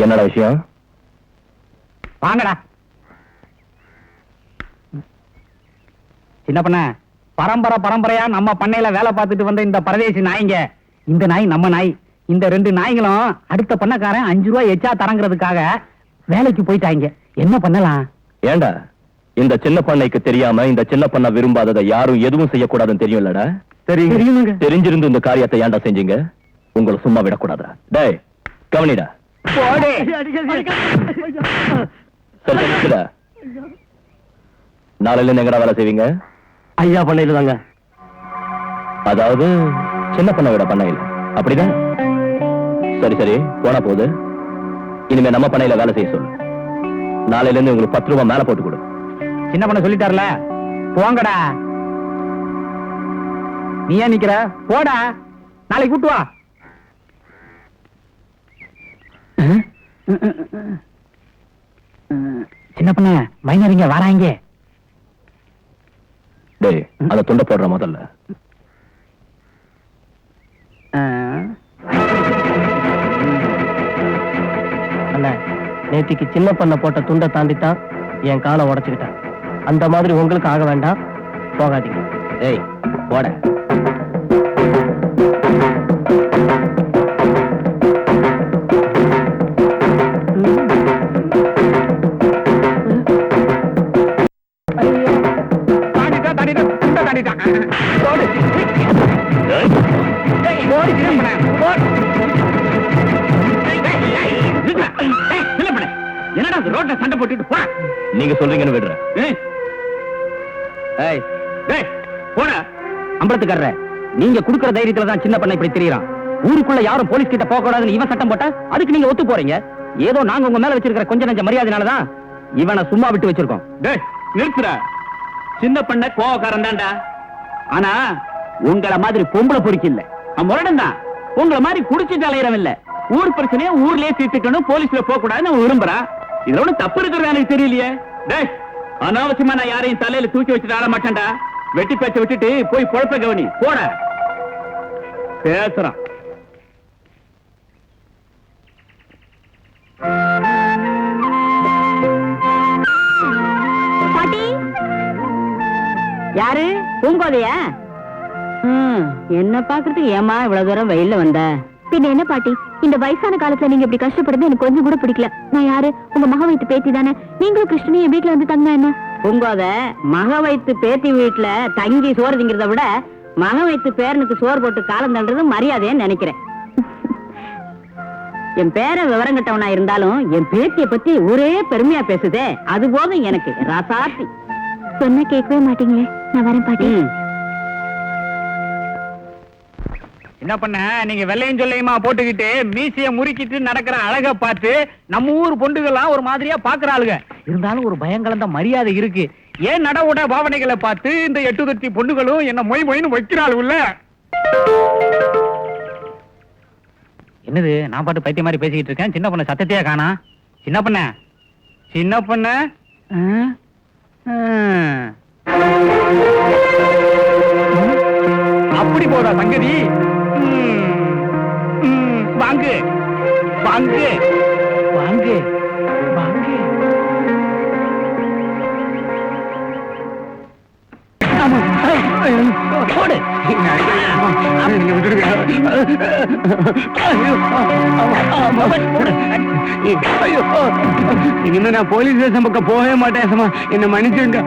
என்னடா விஷயம்? வாங்கடா. சின்ன பண்ண, பரம்பரையா நம்ம பண்ணையில வேலை பார்த்துட்டு வந்த இந்த பரதேசி நாய்ங்க, இந்த நாய் நம்ம நாய், இந்த 2 நாய்களும் அடுத்த பண்ணக்காரன் 5 ரூபாய் எச்சா தரங்கிறதுக்காக வேலைக்கு போயிட்டாங்க. என்ன பண்ணலாம்? ஏண்டா இந்த சின்ன பண்ணைக்கு தெரியாம இந்த சின்ன பண்ண விரும்பாததை யாரும் எதுவும் செய்யக்கூடாதுன்னு தெரியும்லடா? தெரியுங்க. தெரிஞ்சிருந்து இந்த காரியத்தை ஏன்டா செஞ்சீங்க? உங்களை சும்மா விடக்கூடாதா? டேய் கவனிடா. நாளையில இருந்து எங்கடா வேலை செய்வீங்க? ஐயா பண்ணையில தாங்க. அதாவது சின்ன பண்ண விட பண்ணையில, அப்படிதான்? சரி போனா போகுது. இனிமே நம்ம பண்ணையில வேலை செய்ய சொல்லு. நாளையில இருந்து உங்களுக்கு 10 ரூபாய் மேல போட்டு கொடு. சின்ன பண்ண சொல்லிட்டார்ல, போங்கடா. நீ ஏன் நிக்கிற? போடா, நாளைக்கு கூட்டு வா. சின்ன பண்ண, மைனரிங்க வராங்க. டேய் அத துண்ட போடுற முதல்ல. அண்ணா, நேத்திக்கு சின்ன பண்ண போட்ட துண்டை தாண்டித்தான் என் காலை உடைச்சுக்கிட்டேன். அந்த மாதிரி உங்களுக்கு ஆக வேண்டாம், போகாதீங்க. ஏய் போட. என்னடா ரோட்ல சண்டை போட்டுட்டு போ. நீங்க சொல்றீங்கன்னு விடுறேன். போட அம்பலத்துக்காரர, நீங்க குடுக்கிற தைரியத்துல தான் சின்ன பண்ண இப்படி தெரியறான். ஊருக்குள்ள யாரும் போலீஸ் கிட்ட போக கூடாதுன்னு இவன் சட்டம் போட்டா அதுக்கு நீங்க ஒத்து போறீங்க. ஏதோ நாங்க உங்க மேல வச்சிருக்கிற கொஞ்ச நெஞ்ச மரியாதைனாலதான் இவனை சும்மா விட்டு வச்சிருக்கோம். நிறுத்துற. சின்ன பண்ண கோவக்காரன் தான்டா. ஆனா உங்களை மாதிரி பொம்பளை பொறுக்கி இல்ல, முரடன் தான். உங்களை மாதிரி குடிச்சிட்டு அலையறவன் இல்ல. ஊர் பிரச்சனையை ஊர்லயே தீர்த்துக்கணும், போலீஸ்ல போக கூடாதுன்னு விரும்புறான். இதுல ஒண்ணு தப்பு இருக்கிறது எனக்கு தெரியலையே. அனாவசியமா நான் யாரையும் தலையில தூக்கி வச்சுட்டு ஆட மாட்டேன்டா. வெட்டி பேச்ச விட்டுட்டு போய் பொழப்ப கவனி. போட பேசுறான். பாட்டி யாரு? பூங்கோதையா? என்ன பாக்குறதுக்கு ஏமா இவ்வளவு தூரம் வெயில்ல வந்த? பின்ன என்ன பாட்டி, இந்த வயசான காலத்துல நீங்க இப்படி கஷ்டப்படுறது எனக்கு கொஞ்சம் கூட பிடிக்கல. நான் யாரு? உங்க மக வைத்து பேத்தி தானே. நீங்களும் கிருஷ்ணனும் என் வீட்டுல வந்து தங்கினா என்ன? பூங்கோத மக வைத்து பேத்தி வீட்டுல தங்கி சோறு திங்கிறத விட மக வைத்து பேரனுக்கு சோறு போட்டு காலம் தள்ளுறது மரியாதைன்னு நினைக்கிறேன். என் பேர விவரம் கட்டவனா இருந்தாலும் என் பேத்திய பத்தி ஒரே பெருமையா பேசுதே, அது போதும் எனக்கு. ராசாத்தி சொன்ன கேட்கவே மாட்டீங்களே. நான் வரேன் பாட்டி. என்ன பண்ண, நீங்க வெள்ளையும் சொல்லையுமா போட்டுக்கிட்டு மீசைய முறுக்கிட்டு நடக்கிற அழக பார்த்து நம்ம ஊர் பொண்டுகள்லாம் ஒரு மாதிரியா பாக்குற ஆளுங்க. இருந்தாலும் ஒரு பயங்கலந்த மரியாதை இருக்கு. ஏன் நடவுட பாவனைகளை பார்த்து இந்த 8 பொண்ணுகளும் என்ன மொய் மொயின்னு வைக்கிறாளுல்ல. என்னது, நான் பாட்டு பைத்திய மாதிரி பேசிக்கிட்டு இருக்கேன். சின்ன பொண்ணு சத்தத்தையே காணா. சின்ன பொண்ண, சின்ன பொண்ண, அப்படி போதா சங்கதி? வாங்கு வாங்கு வாங்கு வாங்கு. போடு. இனிமே நான் போலீஸ் ஸ்டேஷன் பக்கம் போகவே மாட்டேன். என்ன மன்னிச்சுங்க.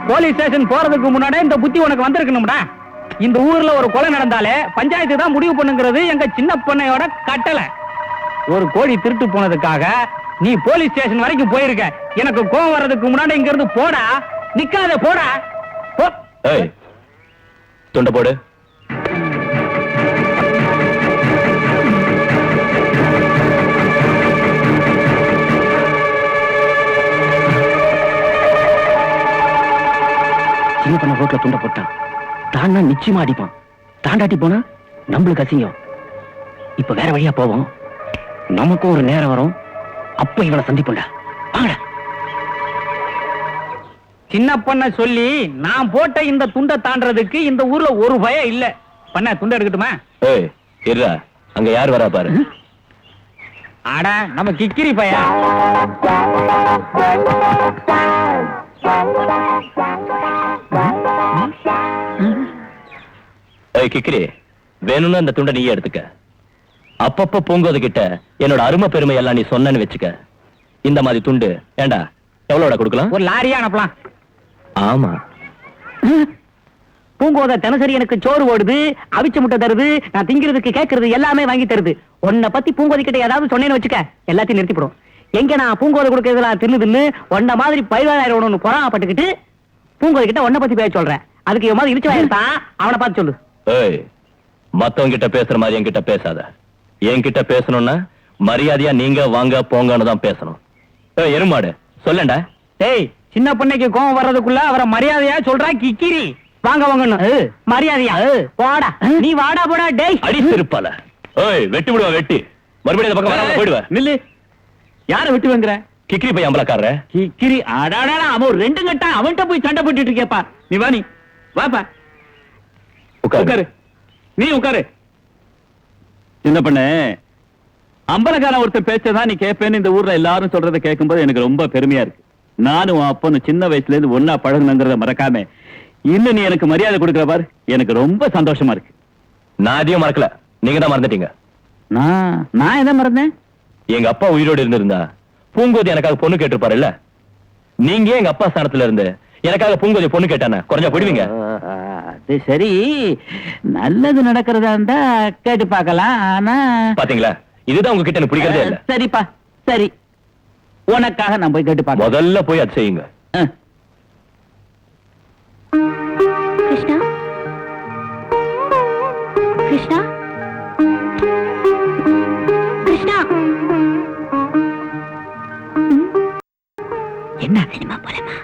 போலீஸ் ஸ்டேஷன் போறதுக்கு முன்னாடி இந்த புத்தி உனக்கு வந்திருக்கணும்டா. இந்த ஊர்ல ஒரு கொலை நடந்தாலே பஞ்சாயத்து தான் முடிவு பண்ணுங்கிறது எங்க சின்ன பொண்ணையோட கட்டளை. ஒரு கோழி திருட்டு போனதுக்காக நீ போலீஸ் ஸ்டேஷன் வரைக்கும் போயிருக்க. எனக்கு கோவம் வர்றதுக்கு முன்னாடி இங்க இருந்து போடா. நிக்காத, போடா. துண்ட போடு. சின்ன பண்ண ரோட்ல துண்ட போட்டான். தாண்டா நிச்சயமா அடிப்பான். தாண்டாட்டி போனா நம்மளுக்கு அசிங்கம். இப்ப வேற வழியா போவோம். நமக்கும் ஒரு நேரம் வரும். அப்ப இவனை சந்திப்போம்டா. வாங்கடா. சின்ன பண்ண சொல்லி நான் போட்ட இந்த துண்டை தாண்டறதுக்கு இந்த ஊர்ல ஒரு பயம் இல்ல. பண்ண துண்டை எடுக்கட்டுமா? ஏய் இருடா, அங்க யார் வரா பாரு. அட நம்ம கிக்கிரி பையா. ஏய் கிக்கிரி, வேணும்னா இந்த துண்டை நீயே எடுத்துக்க. அப்பப்ப பூங்கோது கிட்ட என்னோட அருமை பெருமை எல்லாம் நீ சொன்னன்னு வச்சுக்க. இந்த மாதிரி துண்டு ஏண்டா எவ்வளோட கொடுக்கலாம்? ஒரு லாரியா அனுப்பலாம். ஆமா, பூங்கோத தினசரி எனக்கு சோறு ஓடுது, அவிச்ச முட்டை தருது, நான் திங்கிறதுக்கு கேட்கறது எல்லாமே வாங்கி தருது. உன்னை பத்தி பூங்கோதி கிட்ட ஏதாவது சொன்னேன்னு வச்சுக்க, எல்லாத்தையும் நிறுத்திப்படும். எங்க நான் பூங்கோத கொடுக்கறதுலாம் தின்னு உன்ன மாதிரி பயிராயிரம் பொறாமப்பட்டுக்கிட்டு பூங்கோதி கிட்ட உன்னை பத்தி பேச சொல்றேன். அதுக்கு இவன் மாதிரி இடிச்சு வாயிருந்தான், அவனை பார்த்து சொல்லு. ஏய், மத்தவங்க கிட்ட பேசுற மாதிரி என்கிட்ட பேசாத. என்கிட்ட பேசணும்னா மரியாதையா நீங்க வாங்க போங்கன்னு தான் பேசணும். ஏய் எருமாடு, சொல்லண்டா. டேய், சின்ன பொண்ணைக்கு கோவம் வர்றதுக்குள்ள அவரை மரியாதையா சொல்றா கிக்கிரி. வாங்க வாங்கன்னு மரியாதையா வாடா. நீ வாடா போடா. டேய் அடி திருப்பால. ஏய் வெட்டி விடுவா, வெட்டி. மறுபடியும் இந்த பக்கம் வராம போயிடுவ. நில்லு. யார வெட்டி வாங்குற? கிக்கிரி பையன் அம்பலக்காரர. கிக்கிரி அடாடா, அவன் ரெண்டு கட்டா அவன்கிட்ட போய் சண்டை போட்டுட்டு இருக்கேப்பா. நீ வா, நீ வாப்பா. உட்காரு. நீ உட்காரு. என்ன பண்ண அம்பலக்காரன் ஒருத்தர் பேச்சதான் நீ கேட்பேன்னு இந்த ஊர்ல எல்லாரும் சொல்றதை கேட்கும்போது எனக்கு ரொம்ப பெருமையா இருக்கு. நானும் அப்பனும் சின்ன வயசுல இருந்து ஒன்னா பழகுனங்கிறத மறக்காம இன்னும் நீ எனக்கு மரியாதை கொடுக்கிற பாரு, எனக்கு ரொம்ப சந்தோஷமா இருக்கு. நான் அதையும் மறக்கல, நீங்க தான் மறந்துட்டீங்க. நான் எதை மறந்தேன்? எங்க அப்பா உயிரோடு இருந்திருந்தா பூங்கோதி எனக்காக பொண்ணு கேட்டிருப்பாருல்ல. நீங்க எங்க அப்பா ஸ்தானத்துல இருந்து எனக்காக பூங்கோதி பொண்ணு கேட்டானே குறைஞ்சா போயிடுவீங்க. அது சரி, நல்லது நடக்கிறதா இருந்தா கேட்டு பார்க்கலாம். ஆனா பாத்தீங்களா, இதுதான் உங்ககிட்ட எனக்கு பிடிக்கிறதே இல்ல. சரிப்பா, சரி, உனக்காக நான் போய் கேட்டு பார்க்க. முதல்ல போய் அது செய்யுங்க. கிருஷ்ணா, கிருஷ்ணா, கிருஷ்ணா. என்ன சினிமா போலமா?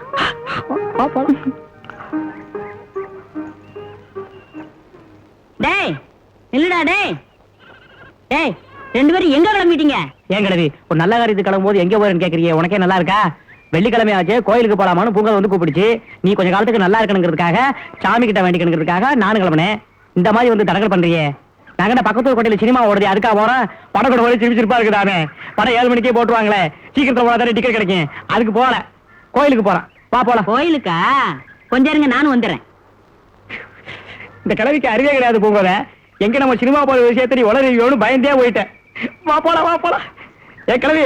டேய் இல்லடா. டேய் டேய், ரெண்டு பேரும் எங்க கிளம்பிட்டீங்க? ஏன் கிளவி, ஒரு நல்ல காரியத்துக்கு கிளம்பும் போது எங்க போறேன்னு கேக்குறீங்க? உனக்கே நல்லா இருக்கா? வெள்ளிக்கிழமை ஆச்சு, கோயிலுக்கு போலாமான்னு பூங்கா வந்து கூப்பிடுச்சு. நீ கொஞ்ச காலத்துக்கு நல்லா இருக்கணுங்கிறதுக்காக, சாமி கிட்ட வேண்டிக்கணுங்கிறதுக்காக நானும் கிளம்பினேன். இந்த மாதிரி வந்து தடங்கள் பண்றியே. நாங்க என்ன பக்கத்து கோட்டையில சினிமா ஓடுது, அதுக்கா போறோம்? படம் கூட போய் சிரிப்பா இருக்குதாமே. படம் 7 மணிக்கே போட்டுவாங்களே, சீக்கிரத்துல போனா தானே டிக்கெட் கிடைக்கும். அதுக்கு போல கோயிலுக்கு போறேன். வா போலாம். கோயிலுக்கா? கொஞ்சம் இருங்க, நானும் வந்துடுறேன். இந்த கிழவிக்கு அறிவே கிடையாது பூங்கோத. எங்க நம்ம சினிமா போற விஷயத்தை நீ உளறியோன்னு பயந்தே போயிட்டேன். வா போலாம், வா போலாம். ஏ கிழவி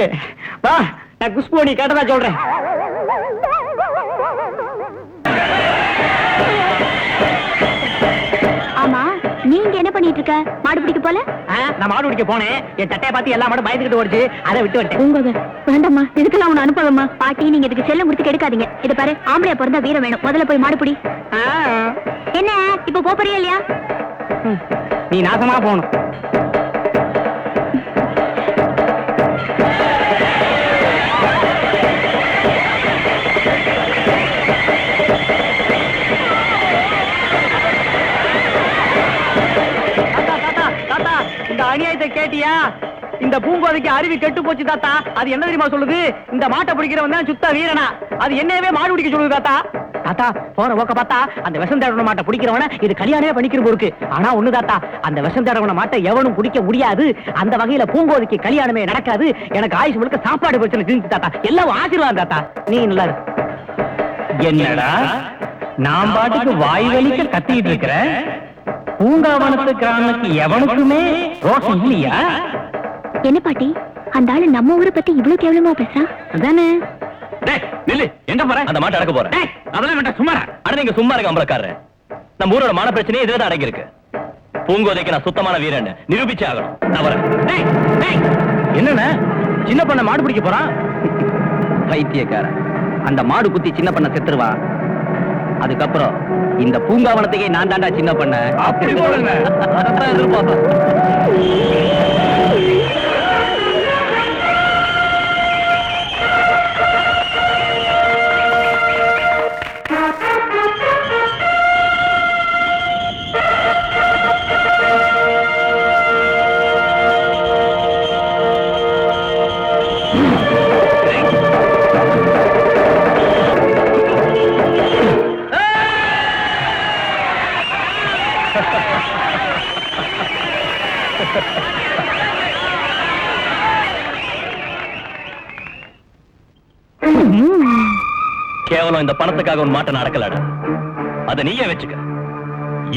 வா, நான் குஷ்பு நீ கேட்டதா சொல்றேன். ஆமா, நீங்க என்ன பண்ணிட்டு இருக்க? மாடு பிடிக்க போல? நான் மாடு பிடிக்க போனேன். என் சட்டையை பார்த்து எல்லா மாடும் பயந்துகிட்டு ஓடிச்சு, அதை விட்டு விட்டேன். உங்க வேண்டாம்மா, இதுக்கெல்லாம் உன்னை அனுப்பலாமா? பாட்டி, நீங்க இதுக்கு செல்லம் கொடுத்து கெடுக்காதீங்க. இது பாரு, ஆம்பளையா பிறந்தா வீரம் வேணும். முதல்ல போய் மாடு பிடி. என்ன இப்ப போறியா இல்லையா? நீ நாசமா போகணும். இந்த அநியாயத்தை கேட்டியா? இந்த பூங்கோதைக்கு அறிவு கெட்டு போச்சு தாத்தா. அது என்ன தெரியுமா சொல்லுது? இந்த மாட்டை பிடிக்கிறவன் தான் சுத்த வீரனா. அது என்னவே மாடு பிடிக்க சொல்லுது தாத்தா. தாத்தா போற போக்க பார்த்தா அந்த விஷம் தேடவன மாட்டை பிடிக்கிறவன இது கல்யாணமே பண்ணிக்கிறது இருக்கு. ஆனா ஒண்ணு தாத்தா, அந்த விஷம் தேடவன மாட்டை எவனும் பிடிக்க முடியாது. அந்த வகையில பூங்கோதைக்கு கல்யாணமே நடக்காது. எனக்கு ஆயுசு முழுக்க சாப்பாடு பிரச்சனை தீர்ந்து தாத்தா. எல்லாம் ஆசீர்வாதம் தாத்தா. நீ நல்லா இரு. என்னடா நான் பாட்டுக்கு வாய் வலிக்க கத்திட்டு இருக்கிற? பூங்காவனத்து கிராமத்துக்கு எவனுக்குமே ரோஷம் இல்லையா? என்ன பாட்டி, அந்த ஆளு நம்ம ஊரை பத்தி இவ்வளவு கேவலமா பேசுறான்? அதானே. நில்லு, எங்க போற? அந்த மாட்டை அடக்க போறேன். அதெல்லாம் வேண்டாம், சும்மா அட நீங்க சும்மா இருக்க அம்பலக்காரர். நம்ம ஊரோட மான பிரச்சனையே இதுல அடங்கி இருக்கு. பூங்கோதைக்கு நான் சுத்தமான வீரன் நிரூபிச்சே ஆகணும். தவற என்னன்னா சின்ன பண்ண மாடு பிடிக்க போறான். பைத்தியக்காரன். அந்த மாடு குத்தி சின்ன பண்ண செத்துருவா. அதுக்கப்புறம் இந்த பூங்காவனத்துக்கே நான் தாண்டா சின்ன பண்ண. அப்படி போடுங்க. அதான் எதிர்பார்த்தேன். கேவலம் இந்த பணத்துக்காக உன் மாட்ட நடக்கலடா. அத நீயே வச்சுக்க.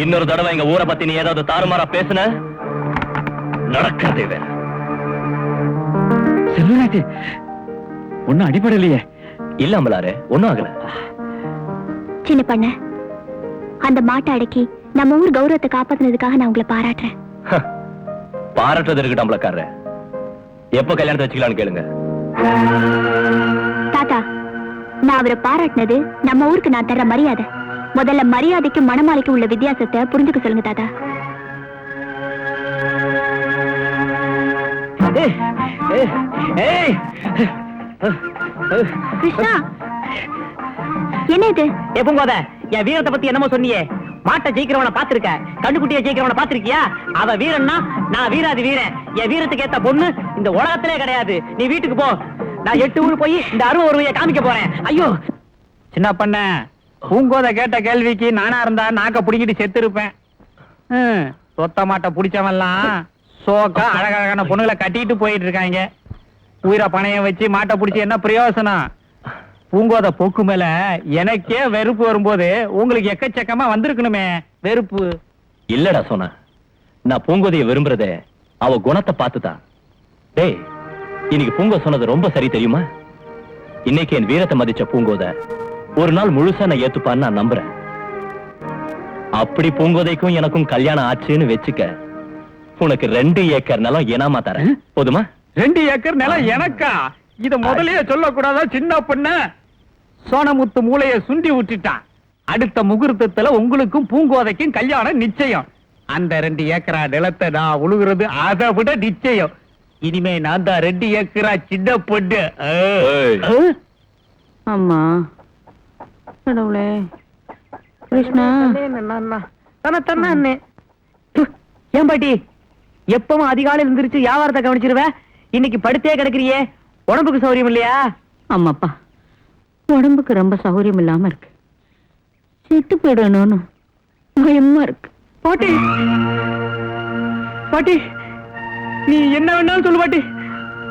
இன்னொரு தடவை எங்க ஊரை பத்தி நீ ஏதாவது தாறுமாறா பேசுன நடக்கிறதே வேற. செல்வராஜ் ஒன்னும் அடிப்படையிலையே? இல்ல அம்பலாரு, ஒண்ணும் ஆகல. சின்ன பண்ண, அந்த மாட்டை அடக்கி நம்ம ஊர் கௌரவத்தை காப்பாத்தினதுக்காக நான் உங்களை பாராட்டுறேன். பாராட்டுறது இருக்கட்டும் அம்பலக்காரர. எப்ப கல்யாணத்தை வச்சுக்கலாம்னு கேளுங்க. தாத்தா, நான் அவரை பாராட்டினது நம்ம ஊருக்கு நான் தர்ற மரியாதை. முதல்ல மரியாதைக்கும் மணமாலைக்கும் உள்ள வித்தியாசத்தை புரிஞ்சுக்க சொல்லுங்க தாத்தா. கிருஷ்ணா, என்ன இது? எப்போத என் வீரத்தை பத்தி என்னமோ சொன்னியே? மாட்டை ஜெயிக்கிறவனை பாத்திருக்க, கண்ணுக்குட்டியை ஜெயிக்கிறவனை பாத்திருக்கியா? அவ வீரன்னா நான் வீராதி வீரன். என் வீரத்துக்கு ஏத்த பொண்ணு இந்த உலகத்திலே கிடையாது. நீ வீட்டுக்கு போ. நான் 8 ஊர் போய் இந்த 60 ரூபாயை காமிக்க போறேன். ஐயோ சின்ன பண்ண, பூங்கோத கேட்ட கேள்விக்கு நானா இருந்தா நாக்க புடிக்கிட்டு செத்து இருப்பேன். சொத்த மாட்டை புடிச்சவன்லாம் சோக்கா அழகழகான பொண்ணுகளை கட்டிட்டு போயிட்டு இருக்காங்க. உயிரை பணையம் வச்சு மாட்டை புடிச்சு என்ன பிரயோசனம்? பூங்கோத போக்கு மேல எனக்கே வெறுப்பு வரும்போது உங்களுக்கு எக்கச்சக்கமா வந்திருக்கணுமே வெறுப்பு. இல்லடா சொன்ன, நான் பூங்கோதைய விரும்புறதே அவ குணத்தை பார்த்துதான். டேய், இன்னைக்கு பூங்கோ சொன்னது ரொம்ப சரி தெரியுமா? இன்னைக்கு என் வீரத்தை மதிச்ச பூங்கோத ஒரு நாள் முழுசா நான் ஏத்துப்பான்னு நான் நம்புறேன். அப்படி பூங்கோதைக்கும் எனக்கும் கல்யாணம் ஆச்சுன்னு வச்சுக்க, உனக்கு 2 ஏக்கர் நிலம் ஏனாமா தரேன். போதுமா? 2 ஏக்கர் நிலம் எனக்கா? இத முதல்லயே சொல்லக்கூடாதா சின்ன பொண்ணு? சோனமுத்து மூளைய சுண்டி விட்டுட்டான். அடுத்த முகூர்த்தத்துல உங்களுக்கும் பூங்கோதைக்கும் கல்யாணம் நிச்சயம். அந்த 2 ஏக்கரா நிலத்தை நான் உழுகுறது அதை விட நிச்சயம். இனிமே நான் தான் 2 ஏக்கரா சின்ன பொண்ணு. அம்மா கடவுளே, கிருஷ்ணா ஏன் பாட்டி எப்பவும் அதிகாலையில் இருந்துருச்சு வியாபாரத்தை கவனிச்சிருவ? இன்னைக்கு படுத்தே கிடக்குறியே, உடம்புக்கு சௌரியம் இல்லையா? ஆமாப்பா, உடம்புக்கு ரொம்ப சௌகரியம் இல்லாம இருக்கு. செத்து போயிடணும்னு பயமா இருக்கு. பாட்டி பாட்டி, நீ என்ன வேணாலும் சொல்லு பாட்டி,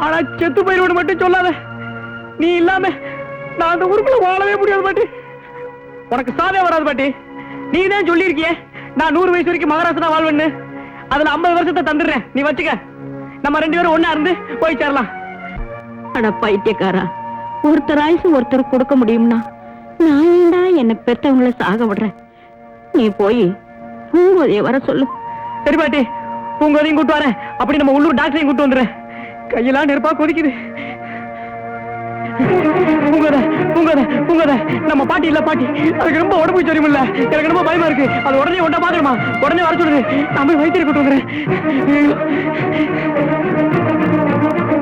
ஆனா செத்து போயிடுவது மட்டும் சொல்லாத. நீ இல்லாம நான் அந்த ஊருக்குள்ள வாழவே முடியாது பாட்டி. உனக்கு சாவே வராது பாட்டி. நீ தான் சொல்லியிருக்கியே நான் 100 வயசு வரைக்கும் மகாராஷ்டிரா வாழ்வேன்னு. அதுல 50 வருஷத்தை தந்துடுறேன், நீ வச்சுக்க. நம்ம 2 பேரும் ஒண்ணா இருந்து போய் சேரலாம். அட பைத்தியக்காரா, ஒருத்தர் ஆயுசு ஒருத்தர் கொடுக்க முடியும்னா நான் ஏன்டா என்ன பெத்தவங்களை சாக விடுறேன்? நீ போய் பூங்கோதைய வர சொல்லு. சரி பாட்டி, பூங்கோதையும் கூட்டு வரேன். அப்படி நம்ம உள்ளூர் டாக்டரையும் கூட்டு வந்துடுறேன். கையெல்லாம் நெருப்பா கொதிக்குது. பூங்கோத பூங்கோத பூங்கோத, நம்ம பாட்டி இல்ல பாட்டி, அதுக்கு ரொம்ப உடம்பு சரியும் இல்ல. எனக்கு ரொம்ப பயமா இருக்கு. அது உடனே ஒன்றா பாத்துருமா? உடனே வர சொல்லுங்க. நான் போய் வைத்தியரை கூட்டு வந்துடுறேன்.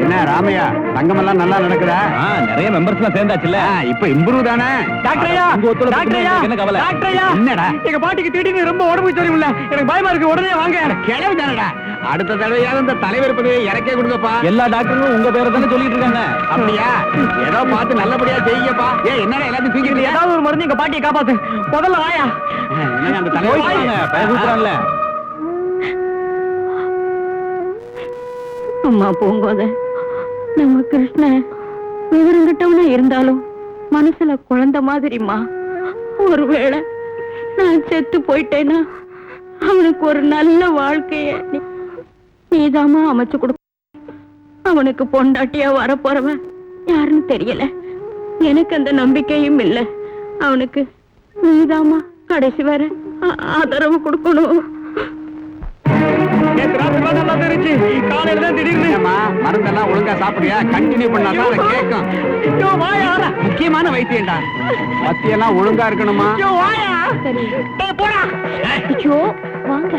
என்ன ராமையா, தங்கம் எல்லாம் நல்லா நடக்குதா? நிறைய மெம்பர்ஸ் எல்லாம் சேர்ந்தாச்சுல்ல, இப்ப இம்ப்ரூவ் தானே? டாக்டரையா, டாக்டரையா, என்ன கவலை? டாக்டரையா, என்னடா எங்க பாட்டிக்கு திடீர்னு ரொம்ப உடம்பு சரியும் இல்ல. எனக்கு பயமா இருக்கு, உடனே வாங்க. கிளவி தானடா, அடுத்த தடவையாவது இந்த தலைவர் பதவியை இறக்கே கொடுங்கப்பா. எல்லா டாக்டரும் உங்க பேரை தானே சொல்லிட்டு இருக்காங்க. அப்படியா? ஏதோ பார்த்து நல்லபடியா செய்யுங்கப்பா. என்னடா எல்லாத்தையும் தூக்கிட்டு ஏதாவது ஒரு மருந்து எங்க பாட்டியை காப்பாத்து. முதல்ல வாயா. அந்த தலைவர் பேசுறான்ல. அம்மா பூங்கோத, நம்ம கிருஷ்ண விவரம் கிட்டவனா இருந்தாலும் மனசுல குழந்தை மாதிரிமா. ஒருவேளை நான் செத்து போயிட்டேன்னா அவனுக்கு ஒரு நல்ல வாழ்க்கைய நீதாமா அமைச்சு கொடுக்க. அவனுக்கு பொண்டாட்டியா வரப்போறவன் யாருன்னு தெரியல. எனக்கு அந்த நம்பிக்கையும் இல்லை. அவனுக்கு நீதாமா கடைசி வர ஆதரவு கொடுக்கணும். காலையில தான் திடீர்னு மருந்தெல்லாம் ஒழுங்கா சாப்பிடுறியா? கண்டினியூ பண்ணாதான் கேட்கும். முக்கியமான வைத்தியம்டா. மத்தியெல்லாம் ஒழுங்கா இருக்கணுமா? சரி, போடா. வாங்க.